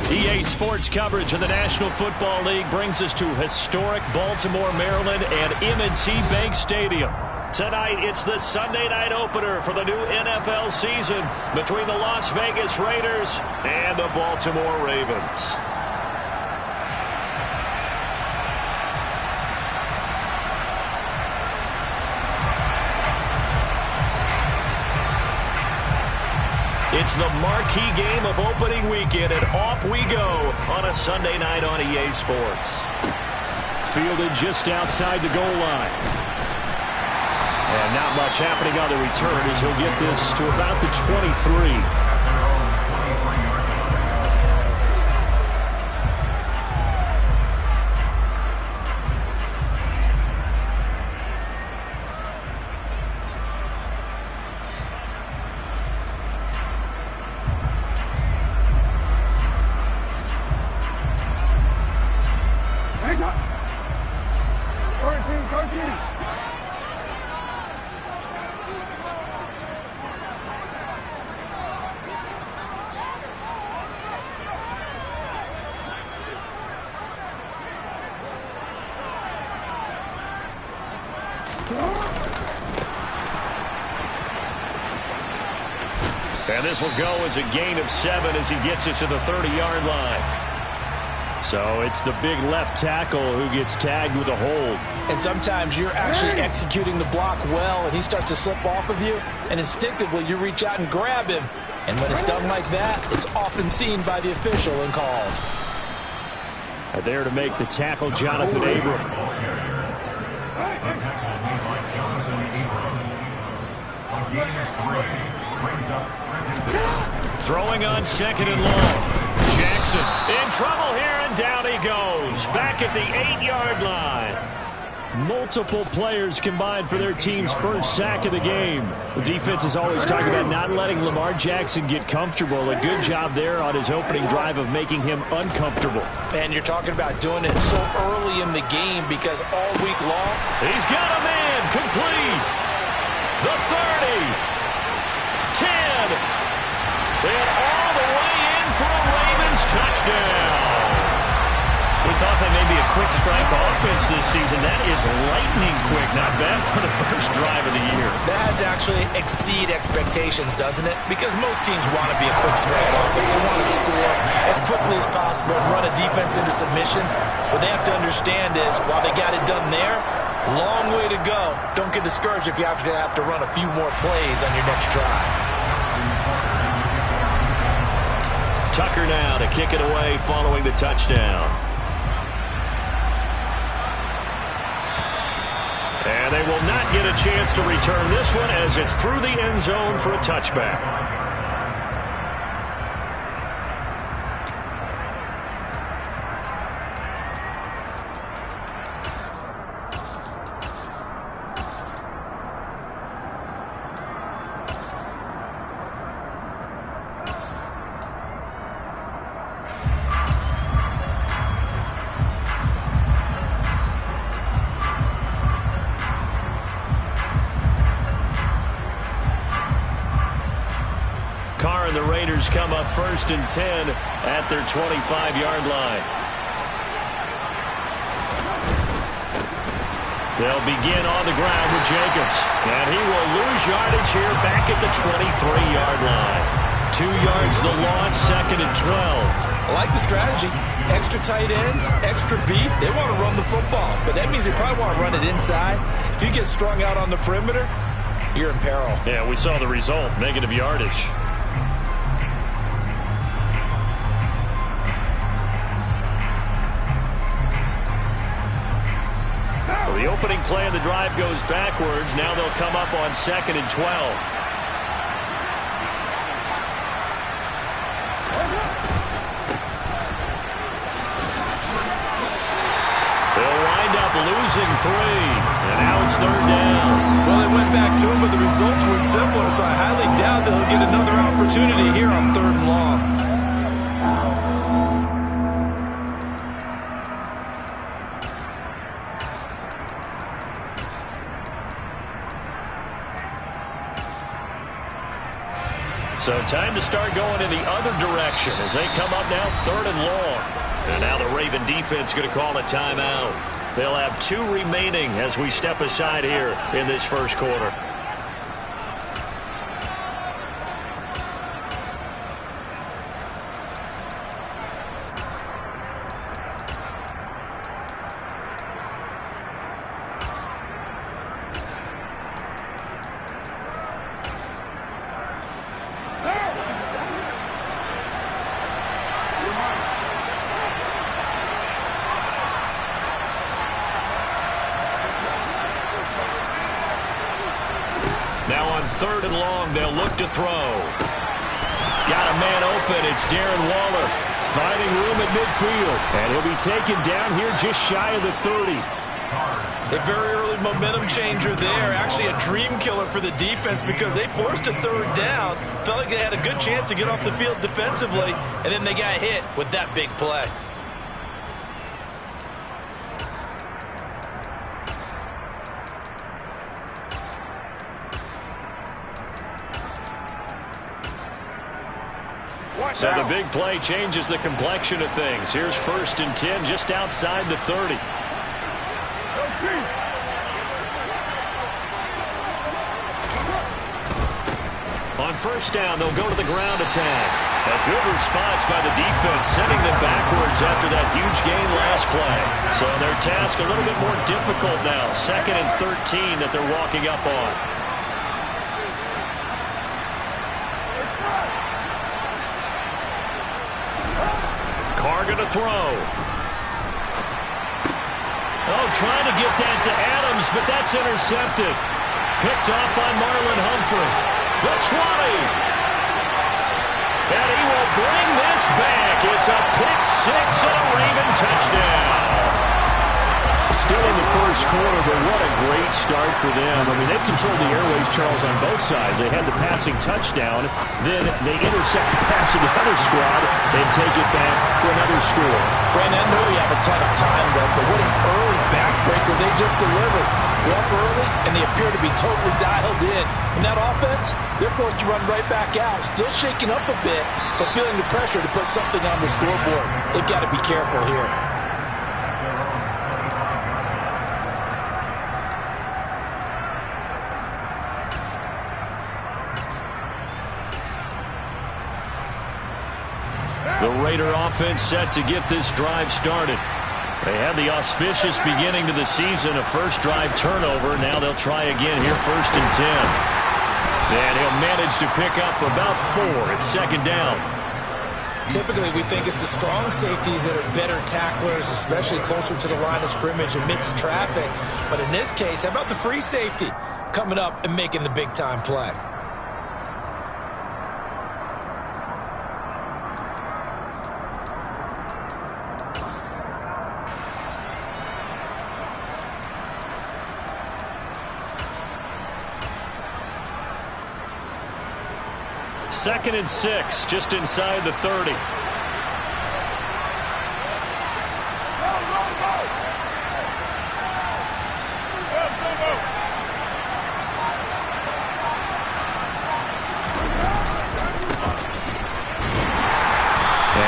EA Sports coverage of the National Football League brings us to historic Baltimore, Maryland and M&T Bank Stadium. Tonight, it's the Sunday night opener for the new NFL season between the Las Vegas Raiders and the Baltimore Ravens. It's the marquee game of opening weekend, and off we go on a Sunday night on EA Sports. Fielded just outside the goal line. And not much happening on the return as he'll get this to about the 23. And this will go as a gain of 7 as he gets it to the 30-yard line. So it's the big left tackle who gets tagged with a hold. And sometimes you're actually executing the block well, and he starts to slip off of you, and instinctively you reach out and grab him. And when it's done like that, it's often seen by the official and called. There to make the tackle, Jonathan Abram. Throwing on second and long. Jackson in trouble here, and down he goes. Back at the 8-yard line. Multiple players combined for their team's first sack of the game. The defense is always talking about not letting Lamar Jackson get comfortable. A good job there on his opening drive of making him uncomfortable. And you're talking about doing it so early in the game because all week long. He's got a man complete. The 30. 10, and all the way in for a Ravens touchdown. We thought that may be a quick strike offense this season. That is lightning quick. Not bad for the first drive of the year. That has to actually exceed expectations, doesn't it? Because most teams want to be a quick strike offense. They want to score as quickly as possible and run a defense into submission. What they have to understand is, while they got it done there, long way to go. Don't get discouraged if you have to run a few more plays on your next drive. Tucker now to kick it away following the touchdown. And they will not get a chance to return this one as it's through the end zone for a touchback. The Raiders come up 1st and 10 at their 25-yard line. They'll begin on the ground with Jacobs. And he will lose yardage here back at the 23-yard line. 2 yards the loss, 2nd and 12. I like the strategy. Extra tight ends, extra beef. They want to run the football, but that means they probably want to run it inside. If you get strung out on the perimeter, you're in peril. Yeah, we saw the result, negative yardage. The opening play of the drive goes backwards. Now they'll come up on 2nd and 12. They'll wind up losing 3. And now it's 3rd down. Well, they went back to him, but the results were similar, so I highly doubt that he'll get another opportunity here on 3rd and long. So time to start going in the other direction. direction as they come up now 3rd and long. And now the Raven defense going to call a timeout. They'll have 2 remaining as we step aside here in this first quarter. Now on 3rd and long, they'll look to throw. Got a man open. It's Darren Waller finding room at midfield. And he'll be taken down here just shy of the 30. A very early momentum changer there. Actually a dream killer for the defense because they forced a 3rd down. Felt like they had a good chance to get off the field defensively. And then they got hit with that big play. So the big play changes the complexion of things. Here's 1st and 10 just outside the 30. On 1st down, they'll go to the ground attack. A good response by the defense, sending them backwards after that huge gain last play. So their task a little bit more difficult now. 2nd and 13 that they're walking up on. Carr going to throw. Oh, trying to get that to Adams, but that's intercepted. Picked off by Marlon Humphrey. The 20. And he will bring this back. It's a pick 6 and a Raven touchdown. Still in the first quarter, but what a great start for them. I mean, they've controlled the airways, Charles, on both sides. They had the passing touchdown, then they intercept the pass of the other squad and take it back for another score. Brandon, I know we have a ton of time left, but what an early backbreaker they just delivered. They're up early, and they appear to be totally dialed in. And that offense, they're forced to run right back out, still shaking up a bit, but feeling the pressure to put something on the scoreboard. They've got to be careful here. The Raider offense set to get this drive started. They had the auspicious beginning to the season, a first drive turnover. Now they'll try again here, 1st and 10. And he'll manage to pick up about 4. It's 2nd down. Typically, we think it's the strong safeties that are better tacklers, especially closer to the line of scrimmage amidst traffic. But in this case, how about the free safety coming up and making the big-time play? Second and 6, just inside the 30. And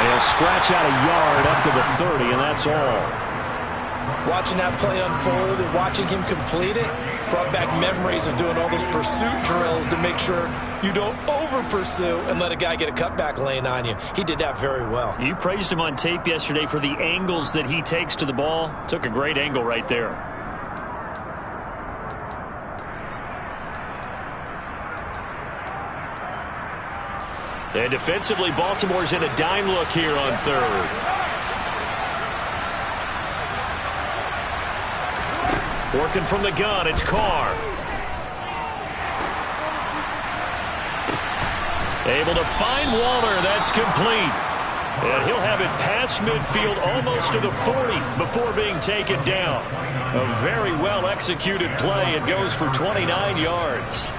he'll scratch out a yard up to the 30, and that's all. Watching that play unfold and watching him complete it brought back memories of doing all those pursuit drills to make sure you don't over-pursue and let a guy get a cutback lane on you. He did that very well. You praised him on tape yesterday for the angles that he takes to the ball. Took a great angle right there. And defensively, Baltimore's in a dime look here on 3rd. Working from the gun, it's Carr. Able to find Waller. That's complete. And he'll have it past midfield almost to the 40 before being taken down. A very well-executed play. It goes for 29 yards.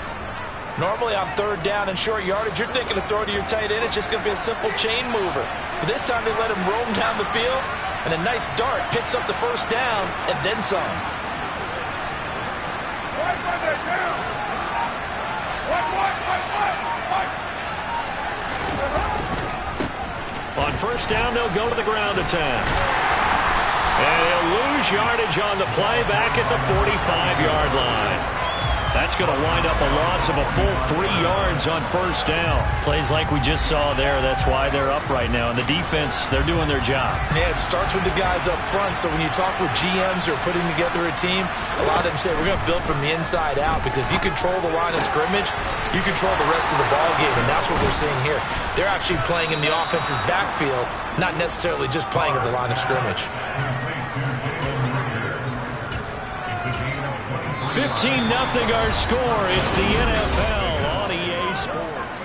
Normally on 3rd down and short yardage, you're thinking of throw to your tight end. It's just going to be a simple chain mover. But this time they let him roam down the field, and a nice dart picks up the 1st down and then some. On first down, they'll go to the ground attack. And he'll lose yardage on the play back at the 45-yard line. That's going to wind up a loss of a full 3 yards on first down. Plays like we just saw there. That's why they're up right now. And the defense, they're doing their job. Yeah, it starts with the guys up front. So when you talk with GMs who are putting together a team, a lot of them say we're going to build from the inside out, because if you control the line of scrimmage, you control the rest of the ball game, and that's what we're seeing here. They're actually playing in the offense's backfield, not necessarily just playing at the line of scrimmage. 15-0 our score. It's the NFL on EA Sports.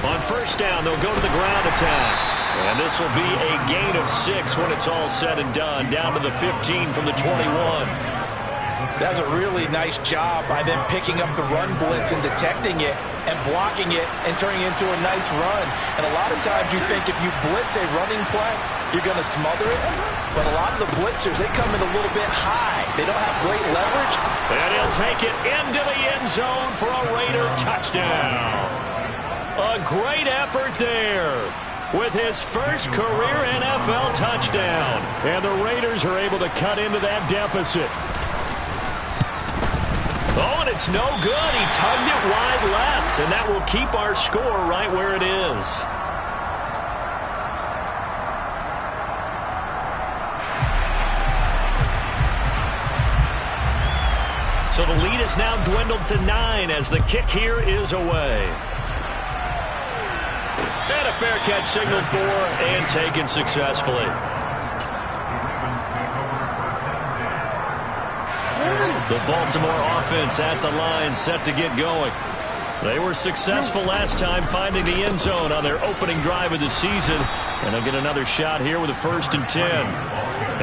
On first down, they'll go to the ground attack. And this will be a gain of 6 when it's all said and done. Down to the 15 from the 21. That's a really nice job by them picking up the run blitz and detecting it and blocking it and turning it into a nice run. And a lot of times you think if you blitz a running play, you're going to smother it. But a lot of the blitzers, they come in a little bit high. They don't have great leverage. And he'll take it into the end zone for a Raider touchdown. A great effort there, with his first career NFL touchdown. And the Raiders are able to cut into that deficit. Oh, and it's no good. He tugged it wide left, and that will keep our score right where it is. So the lead is now dwindled to 9 as the kick here is away. And a fair catch signaled for and taken successfully. The Baltimore offense at the line, set to get going. They were successful last time finding the end zone on their opening drive of the season. And they'll get another shot here with a 1st and 10.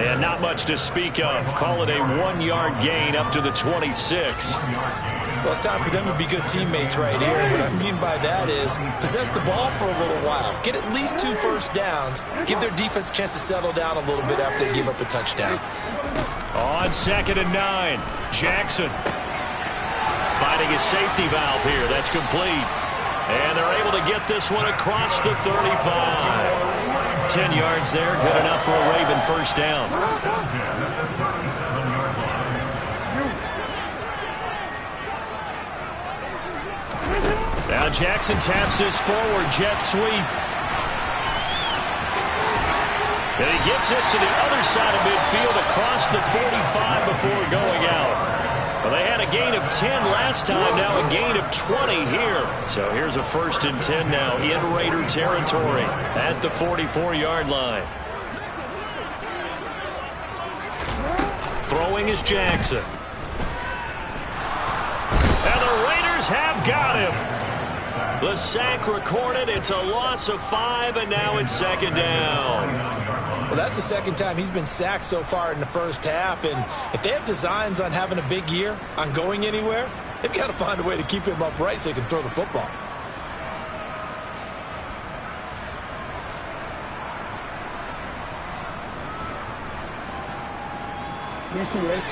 And not much to speak of. Call it a 1-yard gain up to the 26. Well, it's time for them to be good teammates right here. And what I mean by that is possess the ball for a little while. Get at least 2 first downs. Give their defense a chance to settle down a little bit after they give up a touchdown. On 2nd and 9, Jackson finding his safety valve here. That's complete. And they're able to get this one across the 35. 10 yards there, good enough for a Raven first down. Now Jackson taps his forward jet sweep. And he gets this to the other side of midfield across the 45 before going out. Well, they had a gain of 10 last time, now a gain of 20 here. So here's a 1st and 10 now in Raider territory at the 44-yard line. Throwing is Jackson. And the Raiders have got him. The sack recorded. It's a loss of 5, and now it's 2nd down. Well, that's the 2nd time he's been sacked so far in the first half, and if they have designs on having a big year, on going anywhere, they've got to find a way to keep him upright so he can throw the football.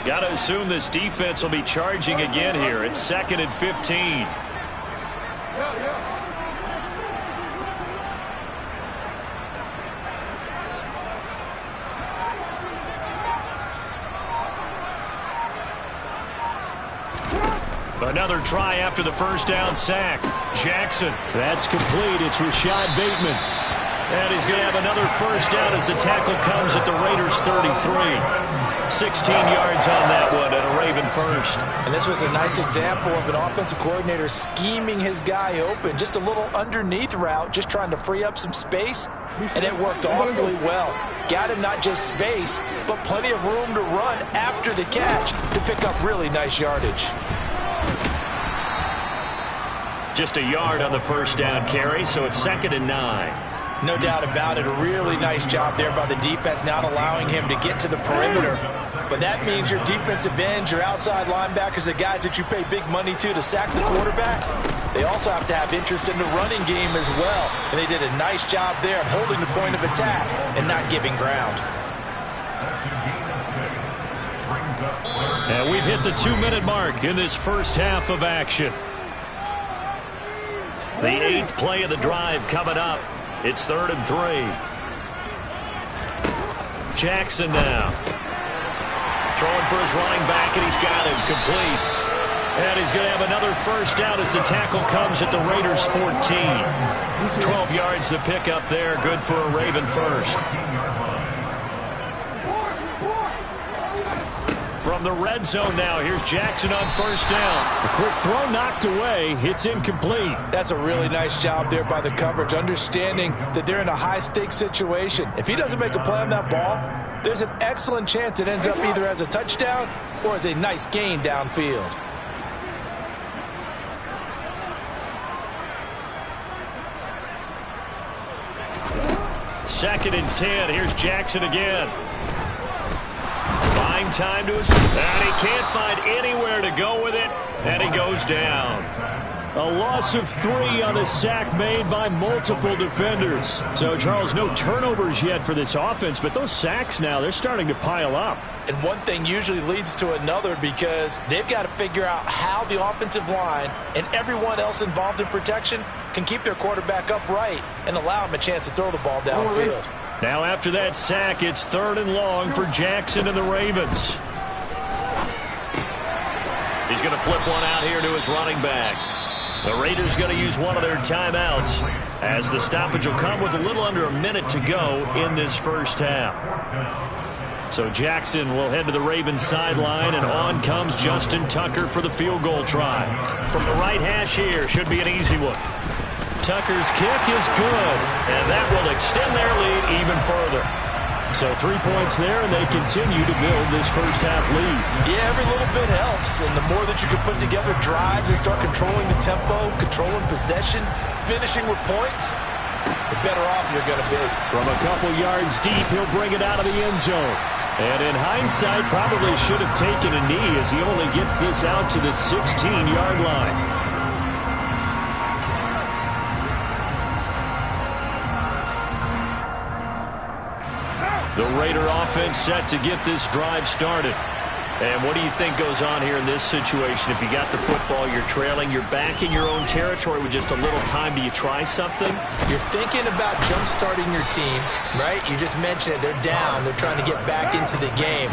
Got to assume this defense will be charging again here. It's 2nd and 15. Another try after the first down sack. Jackson, that's complete. It's Rashad Bateman. And he's going to have another first down as the tackle comes at the Raiders' 33. 16 yards on that one and a Raven first. And this was a nice example of an offensive coordinator scheming his guy open. Just a little underneath route, just trying to free up some space. And it worked awfully well. Got him not just space, but plenty of room to run after the catch to pick up really nice yardage. Just a yard on the first down carry, so it's 2nd and 9. No doubt about it. A really nice job there by the defense, not allowing him to get to the perimeter. But that means your defensive ends, your outside linebackers, the guys that you pay big money to sack the quarterback, they also have to have interest in the running game as well. And they did a nice job there of holding the point of attack and not giving ground. And we've hit the 2-minute mark in this first half of action. The 8th play of the drive coming up. It's 3rd and 3. Jackson now. Throwing for his running back, and he's got him complete. And he's going to have another first down as the tackle comes at the Raiders' 14. 12 yards to pick up there. Good for a Raven first. From the red zone now, here's Jackson on first down. A quick throw knocked away. It's incomplete. That's a really nice job there by the coverage, understanding that they're in a high-stakes situation. If he doesn't make a play on that ball, there's an excellent chance it ends up either as a touchdown or as a nice gain downfield. Second and 10. Here's Jackson again. Buying time to his... And he can't find anywhere to go with it. And he goes down. A loss of 3 on the sack made by multiple defenders. So, Charles, no turnovers yet for this offense, but those sacks now, they're starting to pile up. And one thing usually leads to another because they've got to figure out how the offensive line and everyone else involved in protection can keep their quarterback upright and allow him a chance to throw the ball downfield. Now after that sack, it's 3rd and long for Jackson and the Ravens. He's going to flip one out here to his running back. The Raiders going to use one of their timeouts as the stoppage will come with a little under a minute to go in this first half. So Jackson will head to the Ravens sideline, and on comes Justin Tucker for the field goal try. From the right hash here, should be an easy one. Tucker's kick is good, and that will extend their lead even further. So 3 points there, and they continue to build this first half lead. Yeah, every little bit helps, and the more that you can put together drives and start controlling the tempo, controlling possession, finishing with points, the better off you're going to be. From a couple yards deep, he'll bring it out of the end zone. And in hindsight, probably should have taken a knee as he only gets this out to the 16-yard line. The Raider offense set to get this drive started. And what do you think goes on here in this situation? If you got the football, you're trailing, you're back in your own territory with just a little time. Do you try something? You're thinking about jump-starting your team, right? You just mentioned it. They're down. They're trying to get back into the game.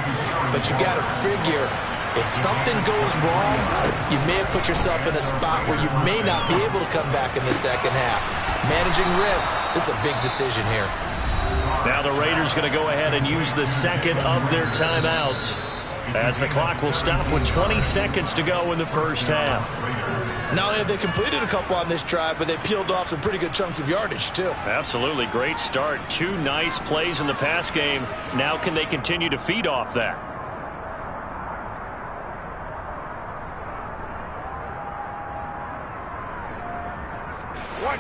But you got to figure, if something goes wrong, you may have put yourself in a spot where you may not be able to come back in the second half. Managing risk, this is a big decision here. Now the Raiders going to go ahead and use the second of their timeouts, as the clock will stop with 20 seconds to go in the first half. Not only have they completed a couple on this drive, but they peeled off some pretty good chunks of yardage, too. Absolutely. Great start. 2 nice plays in the pass game. Now can they continue to feed off that?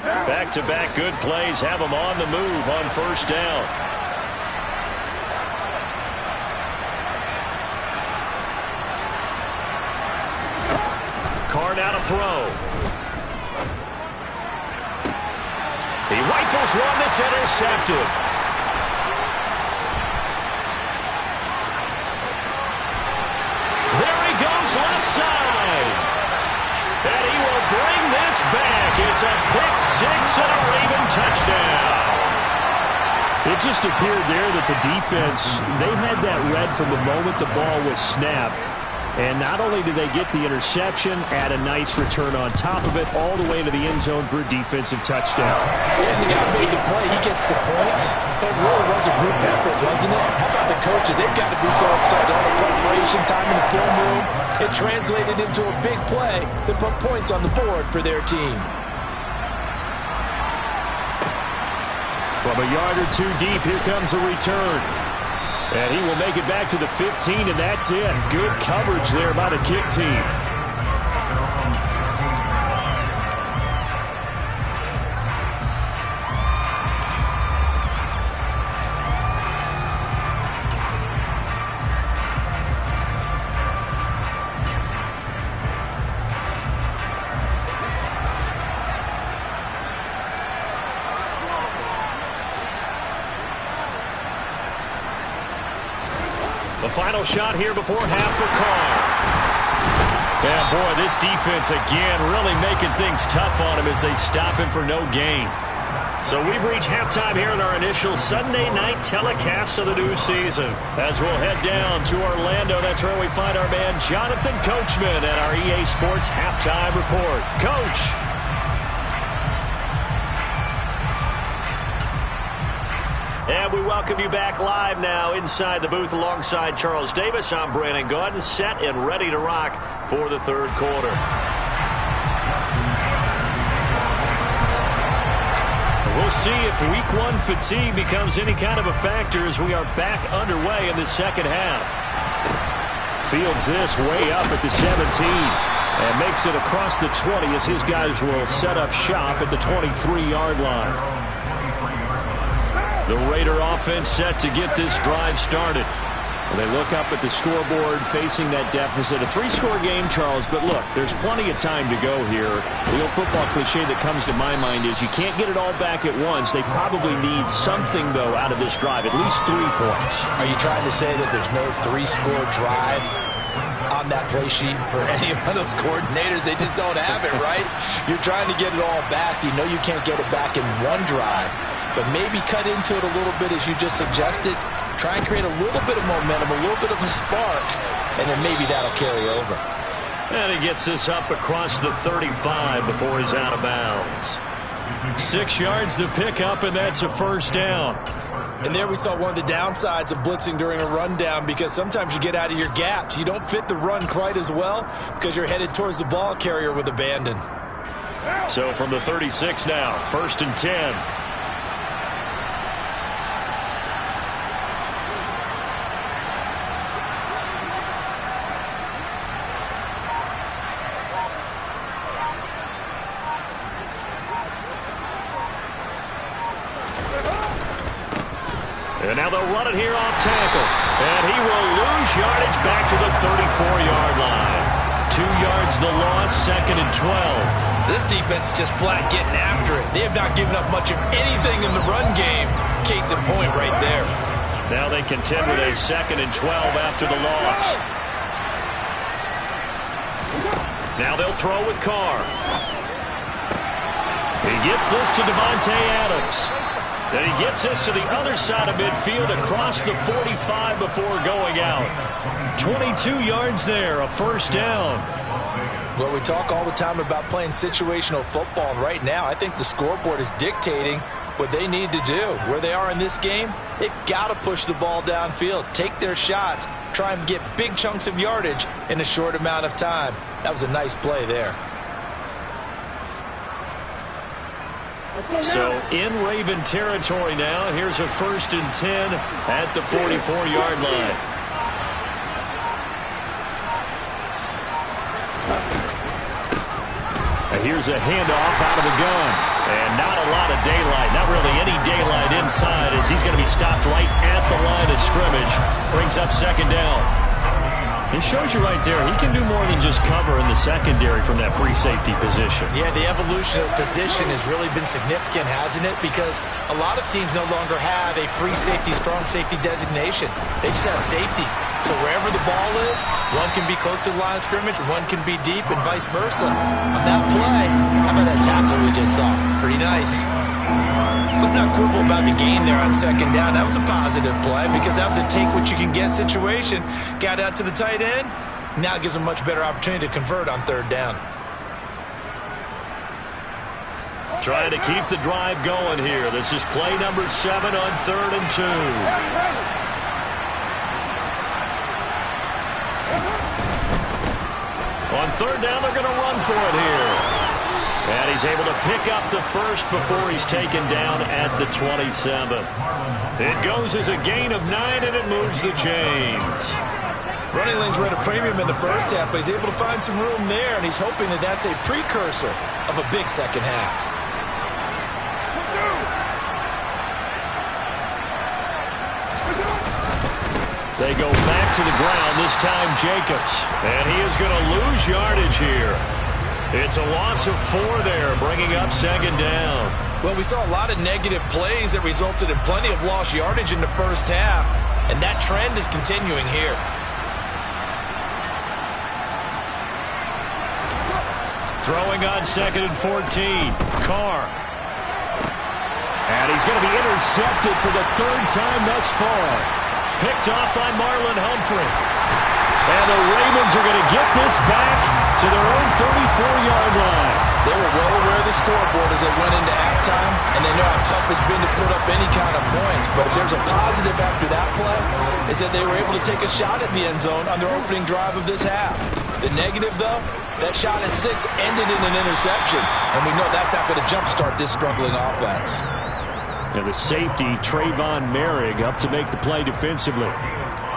Back-to-back good plays have them on the move on first down. Carr now to throw. He rifles one that's intercepted. There he goes left side. And he will bring this back. It's a pick-6 and a Raven touchdown. It just appeared there that the defense, they had that read from the moment the ball was snapped. And not only did they get the interception, add a nice return on top of it, all the way to the end zone for a defensive touchdown. Yeah, and the guy made the play. He gets the points. That really was a group effort, wasn't it? How about the coaches? They've got to be so excited. All the preparation time in the film room, it translated into a big play that put points on the board for their team. From a yard or 2 deep, here comes a return. And he will make it back to the 15, and that's it. Good coverage there by the kick team. final shot here before half for Carr. And boy, this defense again really making things tough on him as they stop him for no gain. So we've reached halftime here in our initial Sunday night telecast of the new season. As we'll head down to Orlando, that's where we find our man Jonathan Coachman at our EA Sports Halftime Report. Coach. And we welcome you back live now inside the booth alongside Charles Davis. I'm Brandon Gaudin, set and ready to rock for the third quarter. We'll see if week one fatigue becomes any kind of a factor as we are back underway in the second half. Fields this way up at the 17 and makes it across the 20 as his guys will set up shop at the 23-yard line. The Raider offense set to get this drive started. They look up at the scoreboard facing that deficit. A three-score game, Charles, but look, there's plenty of time to go here. The old football cliche that comes to my mind is you can't get it all back at once. They probably need something, though, out of this drive, at least 3 points. Are you trying to say that there's no three-score drive on that play sheet for any of those coordinators? They just don't have it, right? You're trying to get it all back. You know you can't get it back in one drive, but maybe cut into it a little bit as you just suggested. Try and create a little bit of momentum, a little bit of a spark, and then maybe that'll carry over. And he gets this up across the 35 before he's out of bounds. 6 yards to pick up, and that's a first down. And there we saw one of the downsides of blitzing during a rundown, because sometimes you get out of your gaps. You don't fit the run quite as well because you're headed towards the ball carrier with abandon. So from the 36 now, 1st and 10. And now they'll run it here off tackle. And he will lose yardage back to the 34-yard line. 2 yards the loss, 2nd and 12. This defense is just flat getting after it. They have not given up much of anything in the run game. Case in point right there. Now they contend with a 2nd and 12 after the loss. Now they'll throw with Carr. He gets this to Devontae Adams. Then he gets this to the other side of midfield across the 45 before going out. 22 yards there, a first down. Well, we talk all the time about playing situational football, and right now I think the scoreboard is dictating what they need to do. Where they are in this game, they've got to push the ball downfield, take their shots, try and get big chunks of yardage in a short amount of time. That was a nice play there. So in Raven territory now. Here's a 1st and 10 at the 44-yard line. Here's a handoff out of the gun. And not a lot of daylight. Not really any daylight inside as he's going to be stopped right at the line of scrimmage. Brings up 2nd down. It shows you right there, he can do more than just cover in the secondary from that free safety position. Yeah, the evolution of the position has really been significant, hasn't it? Because a lot of teams no longer have a free safety, strong safety designation. They just have safeties. So wherever the ball is, one can be close to the line of scrimmage, one can be deep, and vice versa. On that play, how about that tackle we just saw? Pretty nice. Let's not quibble about the gain there on 2nd down. That was a positive play because that was a take-what-you-can-get situation. Got out to the tight end. Now it gives them a much better opportunity to convert on 3rd down. Trying to keep the drive going here. This is play number 7 on 3rd and 2. On 3rd down, they're going to run for it here. And he's able to pick up the first before he's taken down at the 27. It goes as a gain of 9, and it moves the chains. Running lanes were at a premium in the first half, but he's able to find some room there, and he's hoping that that's a precursor of a big second half. They go back to the ground, this time Jacobs. And he is going to lose yardage here. It's a loss of 4 there, bringing up 2nd down. Well, we saw a lot of negative plays that resulted in plenty of lost yardage in the first half. And that trend is continuing here. Throwing on 2nd and 14. Carr. And he's going to be intercepted for the 3rd time thus far. Picked off by Marlon Humphrey. And the Ravens are going to get this back to their own 34-yard line. They were well aware of the scoreboard as they went into halftime, and they know how tough it's been to put up any kind of points. But if there's a positive after that play, is that they were able to take a shot at the end zone on their opening drive of this half. The negative, though, that shot at 6 ended in an interception, and we know that's not going to jumpstart this struggling offense. And the safety, Trayvon Merrick, up to make the play defensively.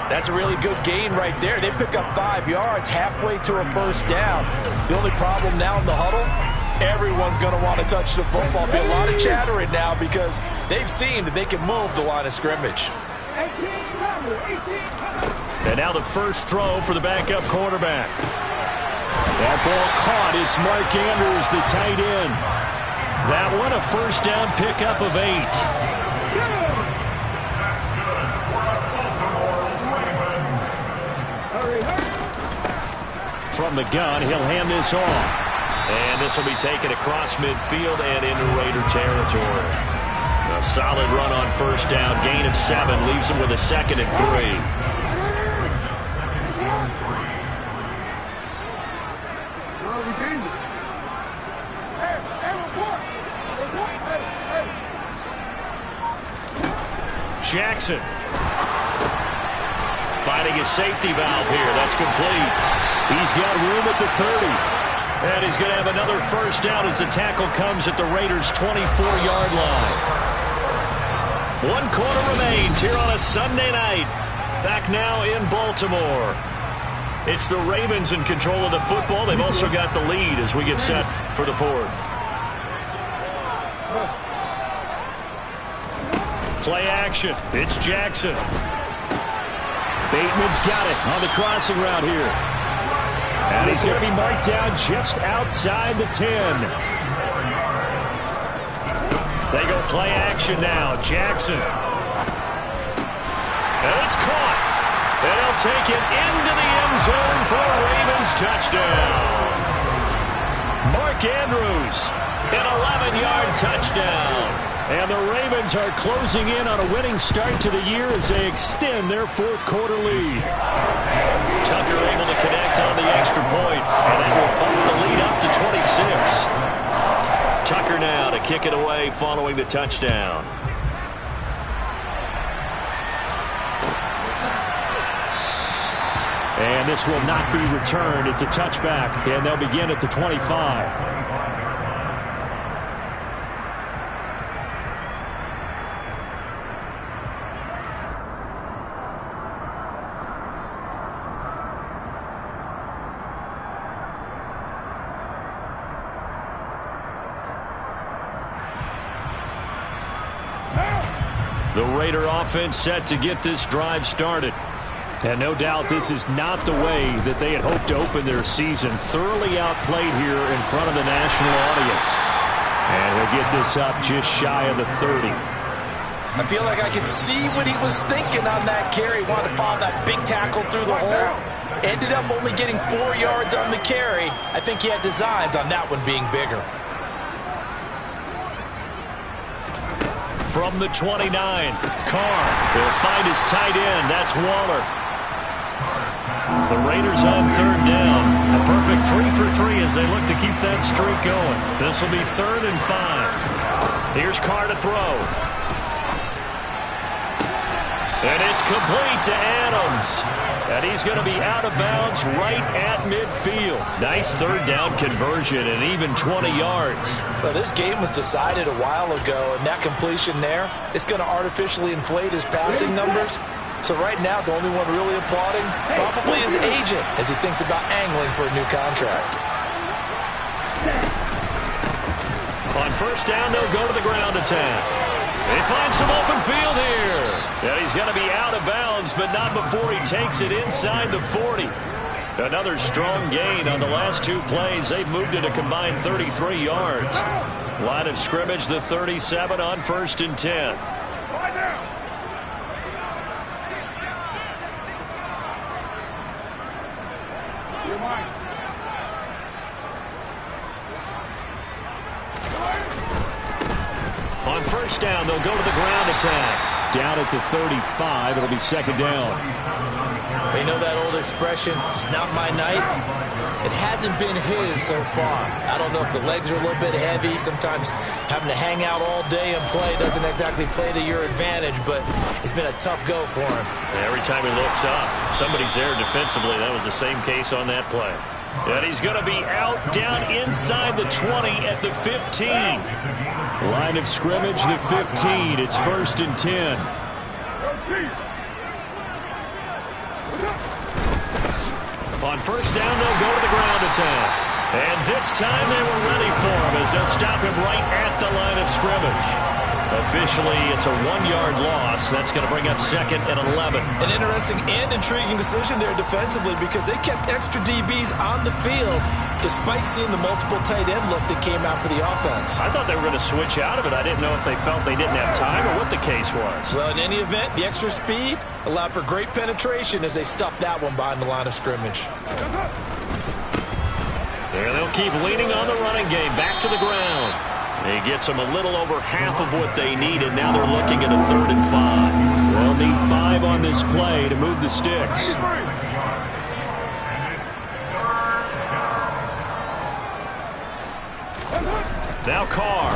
That's a really good gain right there. They pick up 5 yards halfway to a 1st down. The only problem now in the huddle, everyone's going to want to touch the football. Be a lot of chattering now because they've seen that they can move the line of scrimmage. And now the first throw for the backup quarterback. That ball caught. It's Mark Andrews, the tight end. That one a 1st down pickup of 8. From the gun, he'll hand this off. And this will be taken across midfield and into Raider territory. A solid run on 1st down. Gain of 7 leaves him with a 2nd and 3. Jackson. Finding his safety valve here. That's complete. He's got room at the 30. And he's going to have another 1st down as the tackle comes at the Raiders' 24-yard line. 1 quarter remains here on a Sunday night. Back now in Baltimore. It's the Ravens in control of the football. They've also got the lead as we get set for the 4th. Play action. It's Jackson. Bateman's got it on the crossing route here. And he's going to be marked down just outside the 10. They go play action now. Jackson. And it's caught. And he'll take it into the end zone for a Ravens touchdown. Mark Andrews, an 11-yard touchdown. And the Ravens are closing in on a winning start to the year as they extend their 4th quarter lead. Tucker able to connect on the extra point, and that will bump the lead up to 26. Tucker now to kick it away following the touchdown. And this will not be returned. It's a touchback, and they'll begin at the 25. The Raider offense set to get this drive started. And no doubt this is not the way that they had hoped to open their season. Thoroughly outplayed here in front of the national audience. And he'll get this up just shy of the 30. I feel like I could see what he was thinking on that carry. Wanted to follow that big tackle through the hole. Ended up only getting 4 yards on the carry. I think he had designs on that one being bigger. From the 29, Carr will find his tight end. That's Waller. The Raiders on 3rd down. A perfect 3 for 3 as they look to keep that streak going. This will be 3rd and 5. Here's Carr to throw. And it's complete to Adams. And he's going to be out of bounds right at midfield. Nice 3rd down conversion and even 20 yards. Well, this game was decided a while ago, and that completion there is going to artificially inflate his passing numbers. So right now, the only one really applauding probably his agent as he thinks about angling for a new contract. On 1st down, they'll go to the ground attack. They find some open field here. And he's going to be out of bounds, but not before he takes it inside the 40. Another strong gain on the last 2 plays. They've moved it a combined 33 yards. Line of scrimmage, the 37 on 1st and 10. on first down, they'll go to the ground attack. Down at the 35, it'll be second down. You know that old expression, it's not my night? It hasn't been his so far. I don't know if the legs are a little bit heavy. Sometimes having to hang out all day and play doesn't exactly play to your advantage, but it's been a tough go for him. Every time he looks up, somebody's there defensively. That was the same case on that play. And he's going to be out down inside the 20 at the 15. Line of scrimmage, the 15. It's 1st and 10. On first down, they'll go to the ground attack. And this time they were ready for him as they'll stop him right at the line of scrimmage. Officially, it's a 1-yard loss. That's going to bring up 2nd and 11. An interesting and intriguing decision there defensively because they kept extra DBs on the field despite seeing the multiple tight end look that came out for the offense. I thought they were going to switch out of it. I didn't know if they felt they didn't have time or what the case was. Well, in any event, the extra speed allowed for great penetration as they stuffed that one behind the line of scrimmage. And they'll keep leaning on the running game. Back to the ground. He gets them a little over half of what they needed. Now they're looking at a 3rd and 5. They'll need 5 on this play to move the sticks. Now Carr.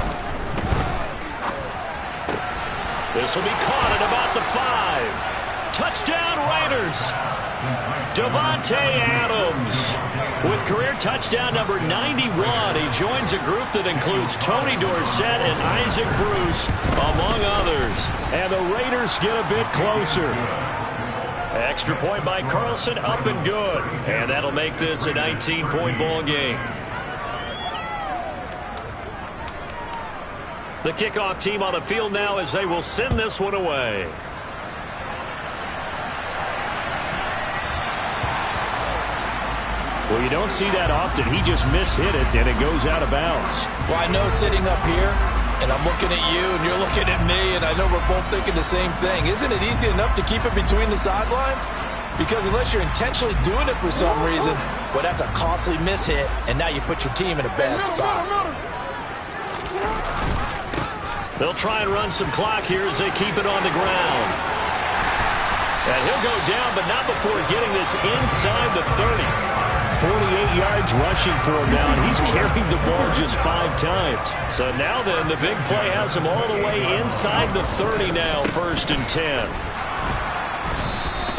This will be caught at about the 5. Touchdown Raiders. Davante Adams with career touchdown number 91. He joins a group that includes Tony Dorsett and Isaac Bruce, among others. And the Raiders get a bit closer. Extra point by Carlson, up and good. And that'll make this a 19-point ball game. The kickoff team on the field now as they will send this one away. Well, you don't see that often. He just mishit it, and it goes out of bounds. Well, I know sitting up here, and I'm looking at you, and you're looking at me, and I know we're both thinking the same thing. Isn't it easy enough to keep it between the sidelines? Because unless you're intentionally doing it for some reason, well, that's a costly mishit, and now you put your team in a bad spot. They'll try and run some clock here as they keep it on the ground. And he'll go down, but not before getting this inside the 30. 48 yards rushing for him now, and he's carried the ball just 5 times. So now then, the big play has him all the way inside the 30 now, 1st and 10.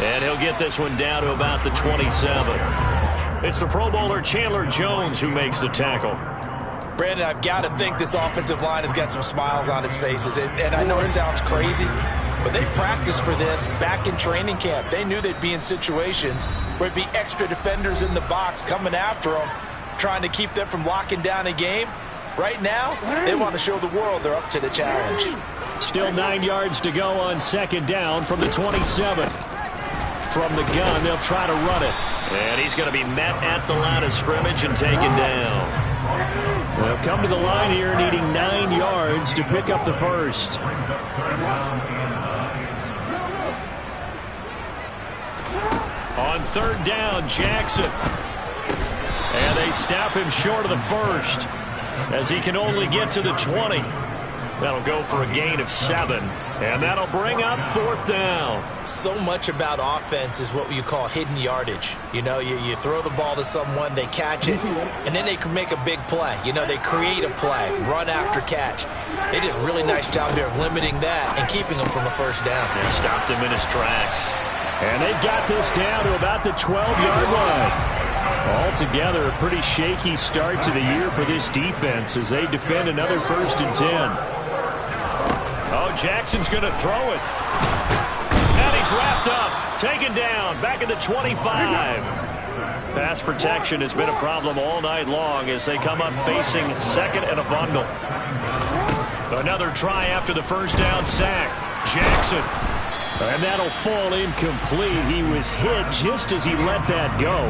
And he'll get this one down to about the 27. It's the Pro Bowler Chandler Jones who makes the tackle. Brandon, I've got to think this offensive line has got some smiles on its faces. And I know it sounds crazy, but they practiced for this back in training camp. They knew they'd be in situations where it'd be extra defenders in the box coming after them, trying to keep them from locking down a game. Right now, they want to show the world they're up to the challenge. Still 9 yards to go on 2nd down from the 27. From the gun, they'll try to run it. And he's going to be met at the line of scrimmage and taken down. They'll come to the line here needing 9 yards to pick up the first. On 3rd down, Jackson. And they stop him short of the first as he can only get to the 20. That'll go for a gain of 7. And that'll bring up 4th down. So much about offense is what you call hidden yardage. You know, you throw the ball to someone, they catch it, and then they can make a big play. You know, they create a play, run after catch. They did a really nice job there of limiting that and keeping him from a first down. And stopped him in his tracks. And they've got this down to about the 12-yard line. Altogether, a pretty shaky start to the year for this defense as they defend another 1st and 10. Oh, Jackson's going to throw it. And he's wrapped up, taken down, back at the 25. Pass protection has been a problem all night long as they come up facing 2nd and a bundle. Another try after the first down sack. Jackson. And that'll fall incomplete. He was hit just as he let that go.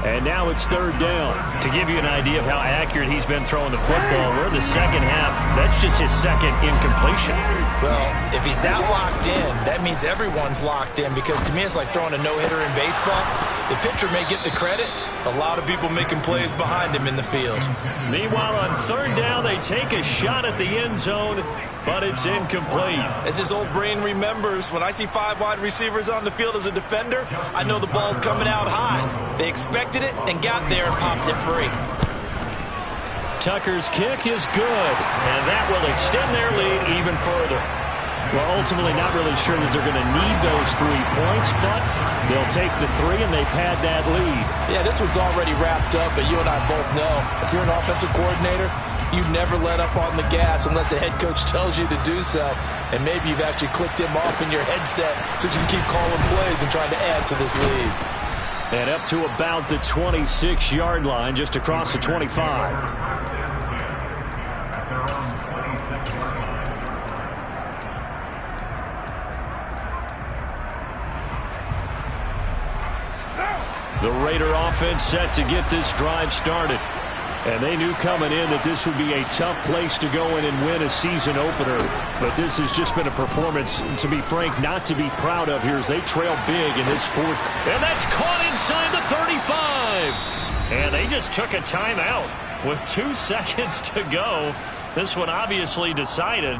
And now it's 3rd down. To give you an idea of how accurate he's been throwing the football, we're in the second half. That's just his 2nd incompletion. Well, if he's that locked in, that means everyone's locked in because to me it's like throwing a no-hitter in baseball. The pitcher may get the credit. A lot of people making plays behind him in the field. Meanwhile, on 3rd down, they take a shot at the end zone. but it's incomplete. As his old brain remembers, when I see 5 wide receivers on the field as a defender, I know the ball's coming out high. They expected it and got there and popped it free. Tucker's kick is good, and that will extend their lead even further. Well, ultimately not really sure that they're going to need those 3 points, but they'll take the 3 and they pad that lead. Yeah, this one's already wrapped up, but you and I both know if you're an offensive coordinator, you never let up on the gas unless the head coach tells you to do so. And maybe you've actually clicked him off in your headset so you can keep calling plays and trying to add to this lead. And up to about the 26-yard line, just across the 25. The Raider offense set to get this drive started. And they knew coming in that this would be a tough place to go in and win a season opener. But this has just been a performance, to be frank, not to be proud of here as they trail big in this 4th. And that's caught inside the 35. And they just took a timeout with 2 seconds to go. This one obviously decided.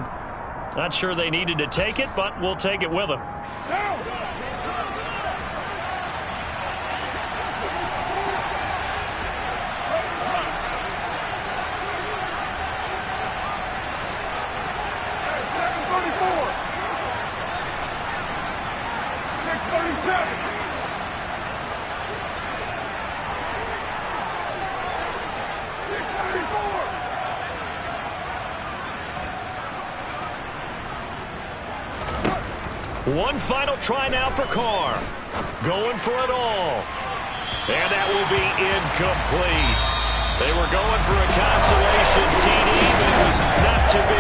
Not sure they needed to take it, but we'll take it with them. One final try now for Carr. Going for it all. And that will be incomplete. They were going for a consolation TD, but it was not to be.